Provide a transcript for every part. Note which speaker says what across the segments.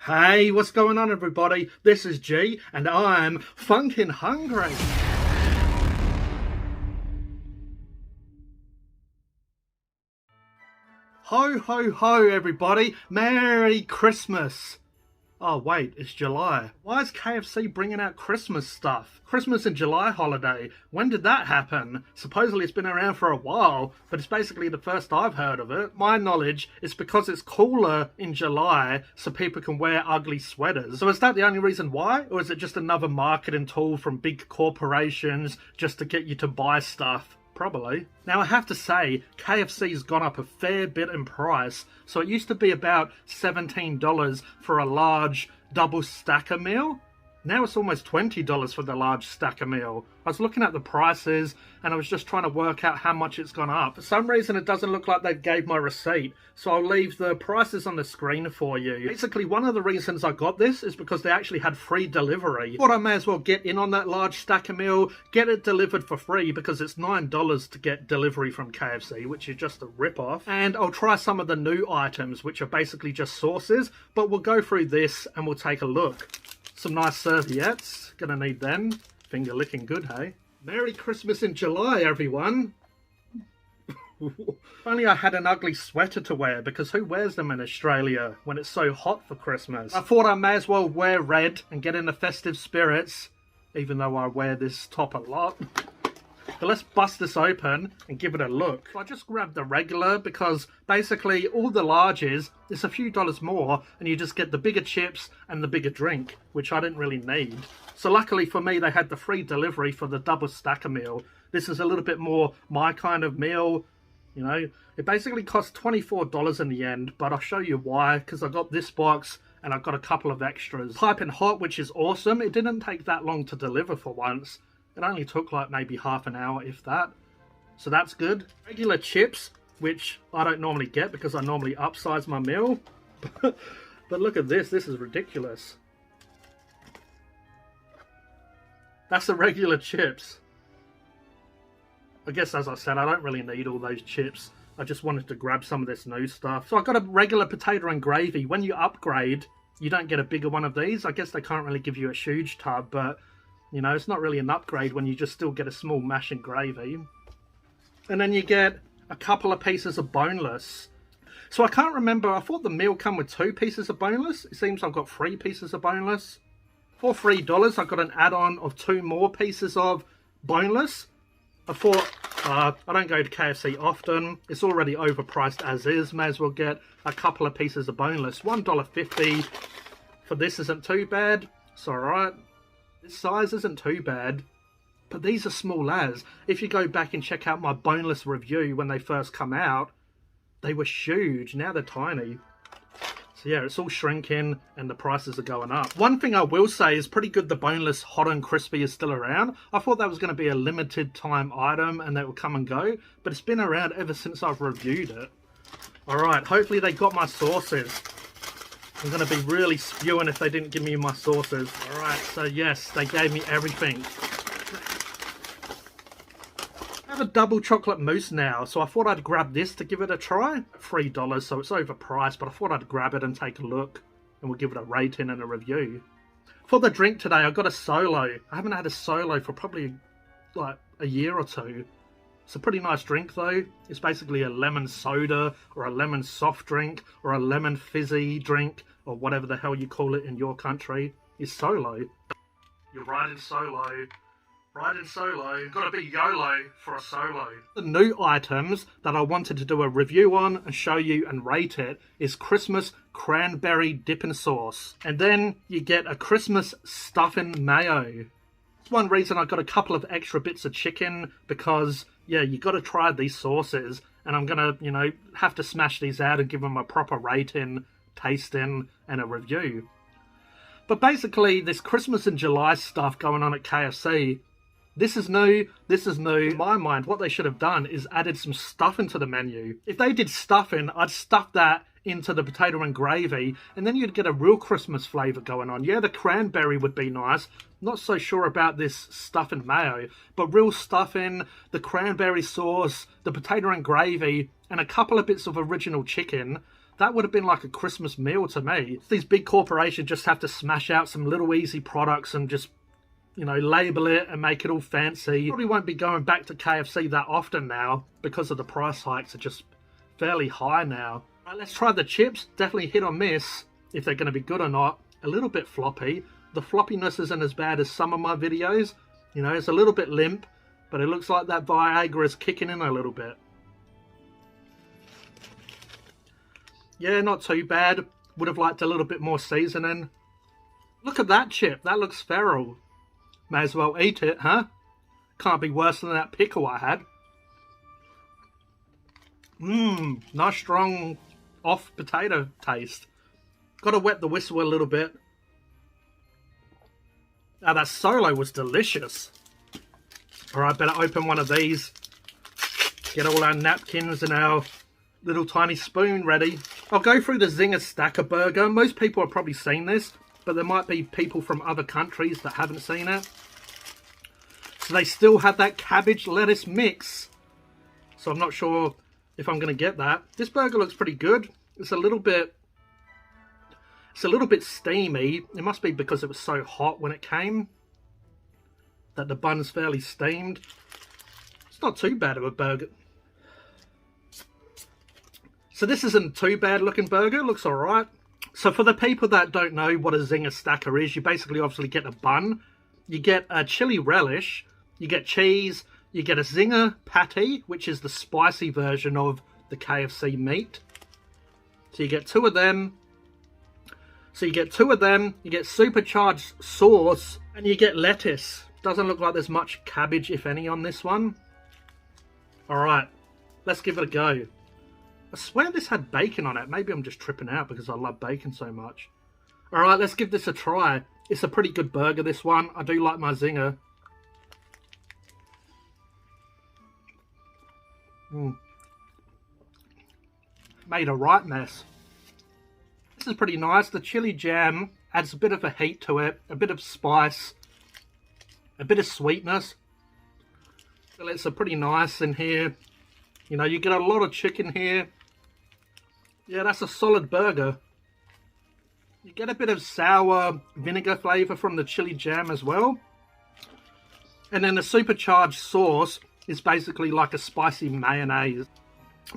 Speaker 1: Hey, what's going on everybody? This is G and I'm Phunken hungry. Ho ho ho everybody, Merry Christmas. Oh wait, it's July. Why is KFC bringing out Christmas stuff? Christmas and July holiday. When did that happen? Supposedly it's been around for a while, but it's basically the first I've heard of it. My knowledge is because it's cooler in July so people can wear ugly sweaters. So is that the only reason why? Or is it just another marketing tool from big corporations just to get you to buy stuff? Probably. Now I have to say, KFC's gone up a fair bit in price. So it used to be about $17 for a large double stacker meal. Now it's almost $20 for the large stacker meal. I was looking at the prices and I was just trying to work out how much it's gone up. For some reason it doesn't look like they gave my receipt, so I'll leave the prices on the screen for you. Basically, one of the reasons I got this is because they actually had free delivery. Thought I may as well get in on that large stacker meal, get it delivered for free because it's $9 to get delivery from KFC, which is just a rip-off. And I'll try some of the new items, which are basically just sauces, but we'll go through this and we'll take a look. Some nice serviettes, gonna need them. Finger licking good, hey? Merry Christmas in July, everyone! If only I had an ugly sweater to wear, because who wears them in Australia when it's so hot for Christmas? I thought I may as well wear red and get in the festive spirits, even though I wear this top a lot. But let's bust this open and give it a look. I just grabbed the regular because basically all the larges, it's a few dollars more and you just get the bigger chips and the bigger drink, which I didn't really need. So luckily for me, they had the free delivery for the double stacker meal. This is a little bit more my kind of meal. You know, it basically cost $24 in the end, but I'll show you why, because I got this box and I've got a couple of extras. Piping hot, which is awesome. It didn't take that long to deliver for once. It only took like maybe half an hour, if that. So that's good. Regular chips, which I don't normally get because I normally upsize my meal. But look at this. This is ridiculous. That's the regular chips. I guess, as I said, I don't really need all those chips. I just wanted to grab some of this new stuff. So I got a regular potato and gravy. When you upgrade, you don't get a bigger one of these. I guess they can't really give you a huge tub, but you know, it's not really an upgrade when you just still get a small mash and gravy. And then you get a couple of pieces of boneless. So I can't remember, I thought the meal come with 2 pieces of boneless. It seems I've got 3 pieces of boneless. For $3, I got an add-on of 2 more pieces of boneless. I thought, I don't go to KFC often. It's already overpriced as is. May as well get a couple of pieces of boneless. $1.50 for this isn't too bad. It's alright. This size isn't too bad, but these are small as. If you go back and check out my boneless review when they first come out, they were huge. Now they're tiny. So yeah, it's all shrinking and the prices are going up. One thing I will say is pretty good the boneless hot and crispy is still around. I thought that was going to be a limited time item and that will come and go, but it's been around ever since I've reviewed it. Alright, hopefully they got my sauces. I'm going to be really spewing if they didn't give me my sauces. Alright, so yes, they gave me everything. I have a double chocolate mousse now, so I thought I'd grab this to give it a try. $3, so it's overpriced, but I thought I'd grab it and take a look. And we'll give it a rating and a review. For the drink today, I got a Solo. I haven't had a Solo for probably like a year or two. It's a pretty nice drink though. It's basically a lemon soda or a lemon soft drink or a lemon fizzy drink or whatever the hell you call it in your country. It's Solo. You're riding solo. Riding solo. Gotta be YOLO for a solo. The new items that I wanted to do a review on and show you and rate it is Christmas cranberry dipping sauce. And then you get a Christmas stuffing mayo. One reason I got a couple of extra bits of chicken because, yeah, you got to try these sauces, and I'm gonna, you know, have to smash these out and give them a proper rating, tasting, and a review. But basically, this Christmas and July stuff going on at KFC, this is new. This is new. In my mind, what they should have done is added some stuff into the menu. If they did stuffing, I'd stuff that into the potato and gravy, and then you'd get a real Christmas flavour going on. Yeah, the cranberry would be nice. Not so sure about this stuff and mayo, but real stuffing, the cranberry sauce, the potato and gravy, and a couple of bits of original chicken. That would have been like a Christmas meal to me. These big corporations just have to smash out some little easy products and just, you know, label it and make it all fancy. Probably won't be going back to KFC that often now because of the price hikes are just fairly high now. Right, let's try the chips. Definitely hit or miss if they're going to be good or not. A little bit floppy. The floppiness isn't as bad as some of my videos. You know, it's a little bit limp, but it looks like that Viagra is kicking in a little bit. Yeah, not too bad. Would have liked a little bit more seasoning. Look at that chip. That looks feral. May as well eat it, huh? Can't be worse than that pickle I had. Nice strong off potato taste. Gotta wet the whistle a little bit. Now that solo was delicious. Alright, better open one of these. Get all our napkins and our little tiny spoon ready. I'll go through the Zinger Stacker Burger. Most people have probably seen this, but there might be people from other countries that haven't seen it. So they still have that cabbage lettuce mix. So I'm not sure if I'm going to get that. This burger looks pretty good. It's a little bit steamy. It must be because it was so hot when it came that the bun's fairly steamed. It's not too bad of a burger. So this isn't too bad looking burger. It looks alright. So for the people that don't know what a Zinger Stacker is, you basically obviously get a bun. You get a chili relish. You get cheese. You get a Zinger patty, which is the spicy version of the KFC meat. So you get two of them. You get supercharged sauce, and you get lettuce. Doesn't look like there's much cabbage, if any, on this one. Alright, let's give it a go. I swear this had bacon on it. Maybe I'm just tripping out because I love bacon so much. Alright, let's give this a try. It's a pretty good burger, this one. I do like my Zinger. Made a right mess. This is pretty nice. The chili jam adds a bit of a heat to it, a bit of spice, a bit of sweetness. So it's a pretty nice in here. You know, you get a lot of chicken here. Yeah, that's a solid burger. You get a bit of sour vinegar flavour from the chili jam as well. And then the supercharged sauce is basically like a spicy mayonnaise.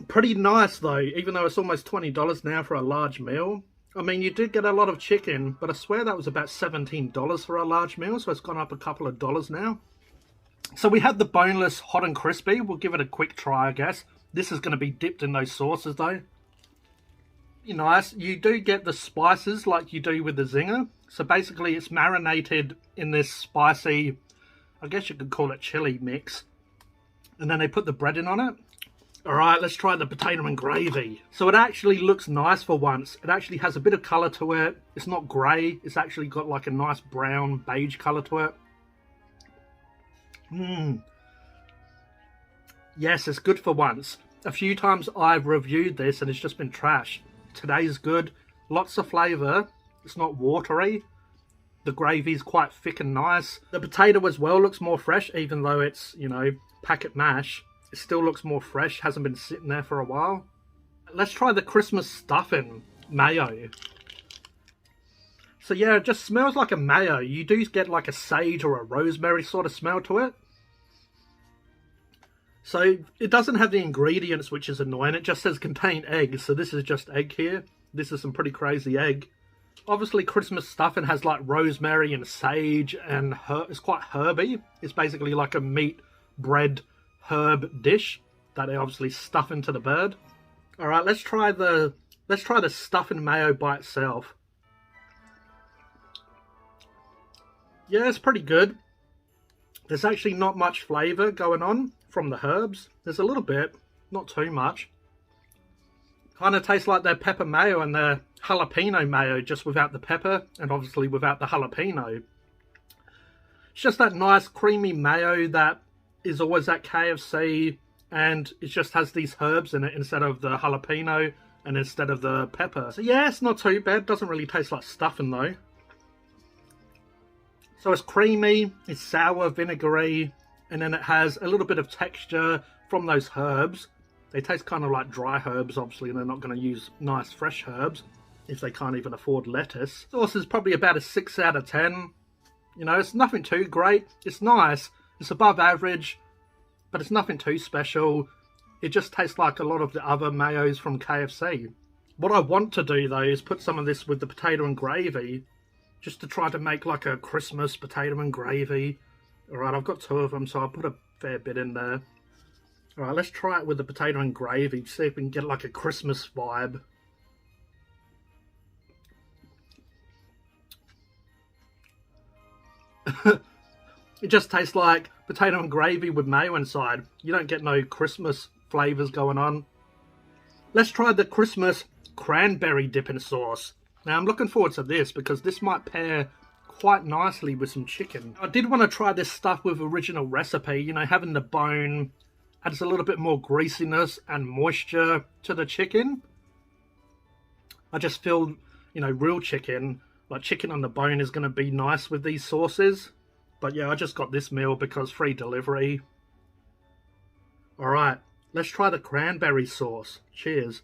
Speaker 1: Pretty nice though, even though it's almost $20 now for a large meal. I mean, you did get a lot of chicken, but I swear that was about $17 for a large meal, so it's gone up a couple of dollars now. So we have the boneless hot and crispy. We'll give it a quick try, I guess. This is going to be dipped in those sauces though. Pretty nice. You do get the spices like you do with the Zinger. So basically it's marinated in this spicy, I guess you could call it chili mix. And then they put the bread in on it. Alright, let's try the potato and gravy. So it actually looks nice for once. It actually has a bit of colour to it. It's not grey. It's actually got like a nice brown beige colour to it. Yes, it's good for once. A few times I've reviewed this and it's just been trash. Today's good. Lots of flavour. It's not watery. The gravy's quite thick and nice. The potato as well looks more fresh, even though it's, you know, packet mash. It still looks more fresh, hasn't been sitting there for a while. Let's try the Christmas stuffing mayo. So yeah, it just smells like a mayo. You do get like a sage or a rosemary sort of smell to it. So it doesn't have the ingredients, which is annoying. It just says contain eggs. So this is just egg here. This is some pretty crazy egg. Obviously Christmas stuffing has like rosemary and sage and it's quite herby. It's basically like a meat bread herb dish that they obviously stuff into the bird. Alright, let's try the stuffing mayo by itself. Yeah, it's pretty good. There's actually not much flavour going on from the herbs. There's a little bit, not too much. Kind of tastes like their pepper mayo and their jalapeno mayo, just without the pepper and obviously without the jalapeno. It's just that nice creamy mayo that is always at KFC, and it just has these herbs in it instead of the jalapeno and instead of the pepper. So yeah, it's not too bad. Doesn't really taste like stuffing though. So it's creamy, it's sour, vinegary, and then it has a little bit of texture from those herbs. They taste kind of like dry herbs, obviously, and they're not going to use nice fresh herbs if they can't even afford lettuce. Sauce is probably about a 6 out of 10. You know, it's nothing too great. It's nice. It's above average, but it's nothing too special. It just tastes like a lot of the other mayos from KFC. What I want to do, though, is put some of this with the potato and gravy, just to try to make like a Christmas potato and gravy. Alright, I've got 2 of them, so I'll put a fair bit in there. Alright, let's try it with the potato and gravy, see if we can get like a Christmas vibe. It just tastes like potato and gravy with mayo inside. You don't get no Christmas flavours going on. Let's try the Christmas cranberry dipping sauce. Now I'm looking forward to this because this might pair quite nicely with some chicken. I did want to try this stuff with original recipe. You know, having the bone adds a little bit more greasiness and moisture to the chicken. I just feel, you know, real chicken, like chicken on the bone, is going to be nice with these sauces. But yeah, I just got this meal because free delivery. Alright, let's try the cranberry sauce. Cheers.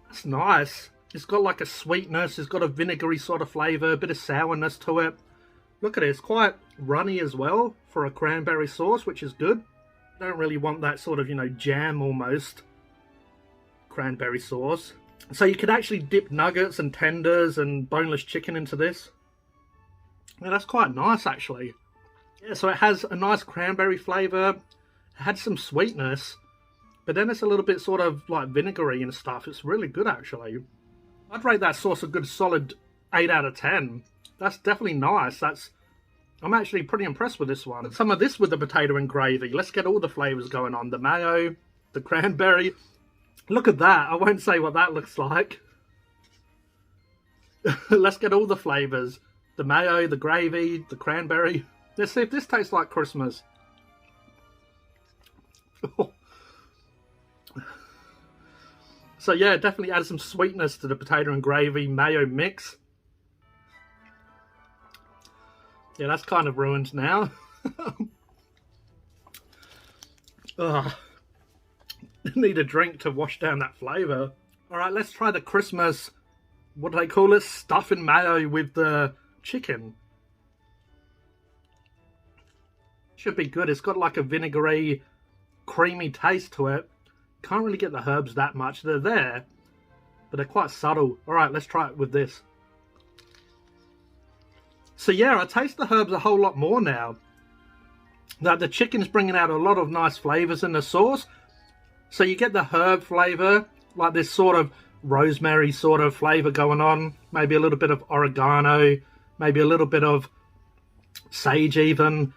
Speaker 1: That's nice. It's got like a sweetness, it's got a vinegary sort of flavour, a bit of sourness to it. Look at it, it's quite runny as well for a cranberry sauce, which is good. I don't really want that sort of, you know, jam almost cranberry sauce. So you could actually dip nuggets and tenders and boneless chicken into this. Yeah, that's quite nice actually. Yeah, so it has a nice cranberry flavour, it had some sweetness, but then it's a little bit sort of like vinegary and stuff. It's really good actually. I'd rate that sauce a good solid 8 out of 10. That's definitely nice. I'm actually pretty impressed with this one. Some of this with the potato and gravy. Let's get all the flavours going on. The mayo, the cranberry. Look at that. I won't say what that looks like. Let's get all the flavours. The mayo, the gravy, the cranberry. Let's see if this tastes like Christmas. So yeah, definitely add some sweetness to the potato and gravy mayo mix. Yeah, that's kind of ruined now. Ugh. Need a drink to wash down that flavour. Alright, let's try the Christmas, what do they call it? Stuffing mayo with the chicken. Should be good. It's got like a vinegary, creamy taste to it. Can't really get the herbs that much. They're there, but they're quite subtle. Alright, let's try it with this. So yeah, I taste the herbs a whole lot more now. Now the chicken's bringing out a lot of nice flavours in the sauce. So you get the herb flavour, like this sort of rosemary sort of flavour going on. Maybe a little bit of oregano, maybe a little bit of sage even.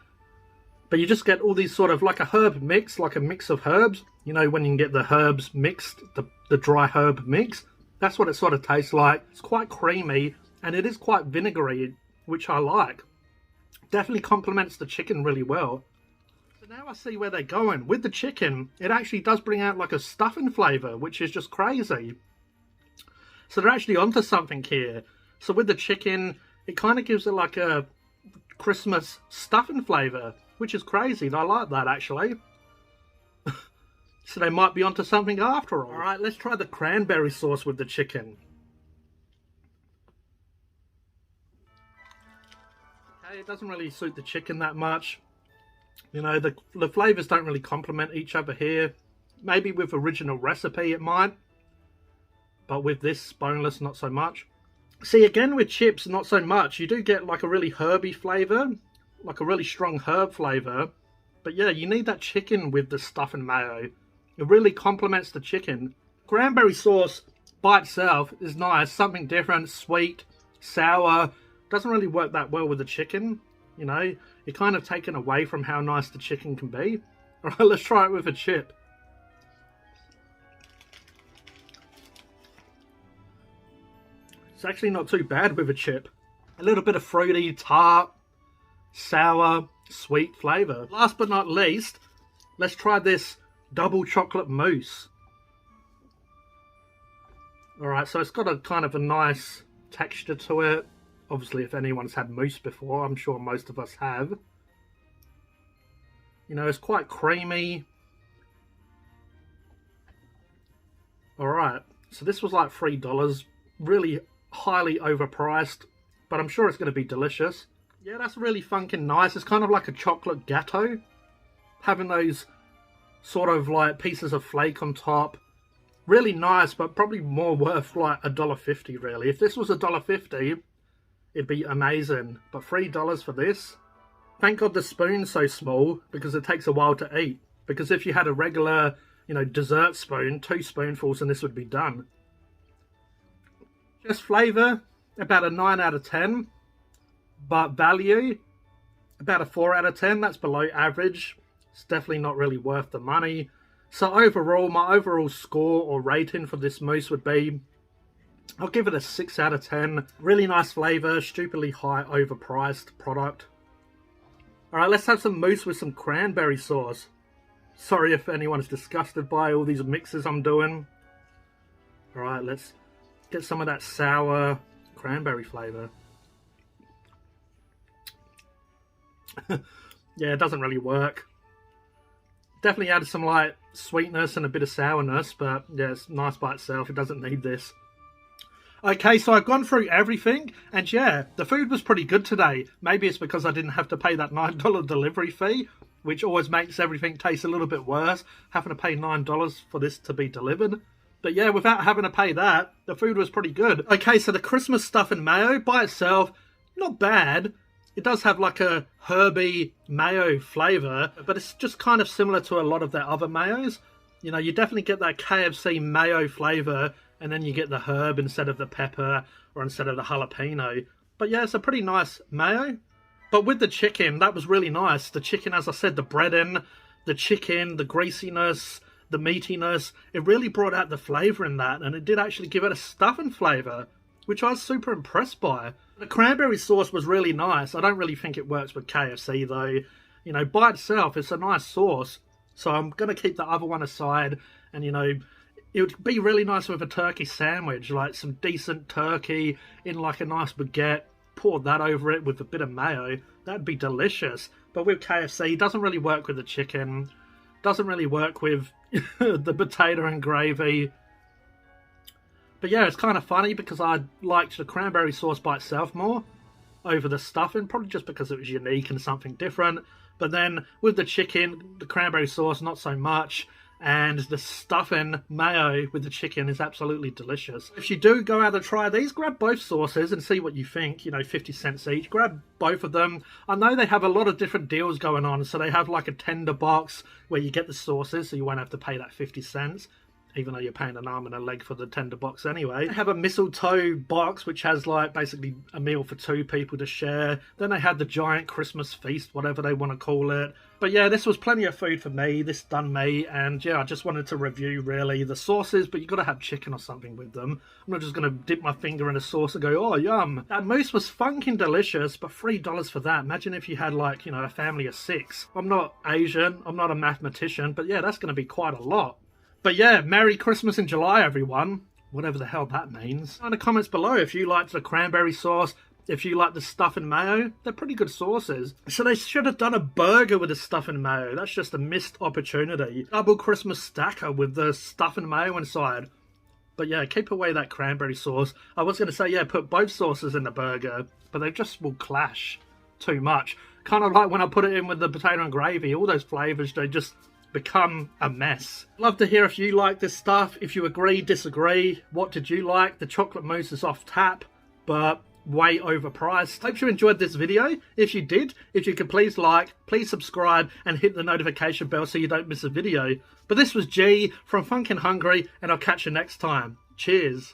Speaker 1: But you just get all these sort of like a herb mix, like a mix of herbs. You know, when you can get the herbs mixed, the dry herb mix. That's what it sort of tastes like. It's quite creamy and it is quite vinegary, which I like. Definitely complements the chicken really well. So now I see where they're going. With the chicken, it actually does bring out like a stuffing flavour, which is just crazy. So they're actually onto something here. So with the chicken, it kind of gives it like a Christmas stuffing flavour, which is crazy. I like that actually. So they might be onto something after all. Alright, let's try the cranberry sauce with the chicken. Okay, it doesn't really suit the chicken that much. You know, the flavours don't really complement each other here. Maybe with original recipe it might. But with this boneless, not so much. See, again with chips, not so much. You do get like a really herby flavour. Like a really strong herb flavour. But yeah, you need that chicken with the stuff and mayo. It really complements the chicken. Cranberry sauce by itself is nice. Something different, sweet, sour. Doesn't really work that well with the chicken. You know, you're kind of taken away from how nice the chicken can be. Alright, let's try it with a chip. It's actually not too bad with a chip. A little bit of fruity, tart, sour, sweet flavour. Last but not least, let's try this double chocolate mousse. Alright, so it's got a kind of a nice texture to it. Obviously, if anyone's had mousse before, I'm sure most of us have. You know, it's quite creamy. Alright, so this was like $3, really highly overpriced, but I'm sure it's going to be delicious. Yeah, that's really funkin' nice. It's kind of like a chocolate gâteau, having those sort of like pieces of flake on top. Really nice, but probably more worth like $1.50 really. If this was $1.50, it'd be amazing. But $3 for this? Thank God the spoon's so small, because it takes a while to eat. Because if you had a regular, you know, dessert spoon, 2 spoonfuls and this would be done. Just flavour, about a 9 out of 10. But value, about a 4 out of 10. That's below average. It's definitely not really worth the money. So overall, my overall score or rating for this mousse would be, I'll give it a 6 out of 10. Really nice flavour, stupidly high overpriced product. Alright, let's have some mousse with some cranberry sauce. Sorry if anyone's disgusted by all these mixes I'm doing. Alright, let's get some of that sour cranberry flavour. Yeah, it doesn't really work. Definitely added some like sweetness and a bit of sourness, but yeah, it's nice by itself. It doesn't need this. Okay, so I've gone through everything, and yeah, the food was pretty good today. Maybe it's because I didn't have to pay that $9 delivery fee, which always makes everything taste a little bit worse, having to pay $9 for this to be delivered. But yeah, without having to pay that, the food was pretty good. Okay, so the Christmas stuff and mayo by itself, not bad. It does have like a herby mayo flavour, but it's just kind of similar to a lot of their other mayos. You know, you definitely get that KFC mayo flavour, and then you get the herb instead of the pepper or instead of the jalapeno. But yeah, it's a pretty nice mayo. But with the chicken, that was really nice. The chicken, as I said, the breading, the chicken, the greasiness, the meatiness, it really brought out the flavour in that, and it did actually give it a stuffing flavour, which I was super impressed by. The cranberry sauce was really nice. I don't really think it works with KFC though. You know, by itself, it's a nice sauce. So I'm going to keep the other one aside, and you know, it would be really nice with a turkey sandwich, like some decent turkey in like a nice baguette, pour that over it with a bit of mayo. That'd be delicious. But with KFC, it doesn't really work with the chicken, doesn't really work with the potato and gravy. But yeah, it's kind of funny because I liked the cranberry sauce by itself more over the stuffing, probably just because it was unique and something different. But then with the chicken, the cranberry sauce, not so much. And the stuffing mayo with the chicken is absolutely delicious. If you do go out and try these, grab both sauces and see what you think. You know, 50 cents each. Grab both of them. I know they have a lot of different deals going on. So they have like a tender box where you get the sauces, so you won't have to pay that 50 cents. Even though you're paying an arm and a leg for the tender box anyway. They have a mistletoe box, which has like basically a meal for 2 people to share. Then they had the giant Christmas feast, whatever they want to call it. But yeah, this was plenty of food for me. This done me. And yeah, I just wanted to review really the sauces, but you got to have chicken or something with them. I'm not just going to dip my finger in a sauce and go, oh, yum. That mousse was funkin' delicious, but $3 for that. Imagine if you had like, you know, a family of 6. I'm not Asian. I'm not a mathematician, but yeah, that's going to be quite a lot. But yeah, Merry Christmas in July, everyone. Whatever the hell that means. In the comments below if you liked the cranberry sauce, if you like the stuff and mayo. They're pretty good sauces. So they should have done a burger with the stuff and mayo. That's just a missed opportunity. Double Christmas stacker with the stuff and mayo inside. But yeah, keep away that cranberry sauce. I was going to say, yeah, put both sauces in the burger, but they just will clash too much. Kind of like when I put it in with the potato and gravy. All those flavours, they just become a mess. Love to hear if you like this stuff, if you agree, disagree. What did you like? The chocolate mousse is off tap, but way overpriced. Hope you enjoyed this video. If you did, if you could please like, please subscribe and hit the notification bell so you don't miss a video. But this was G from Phunken Hungry, and I'll catch you next time. Cheers.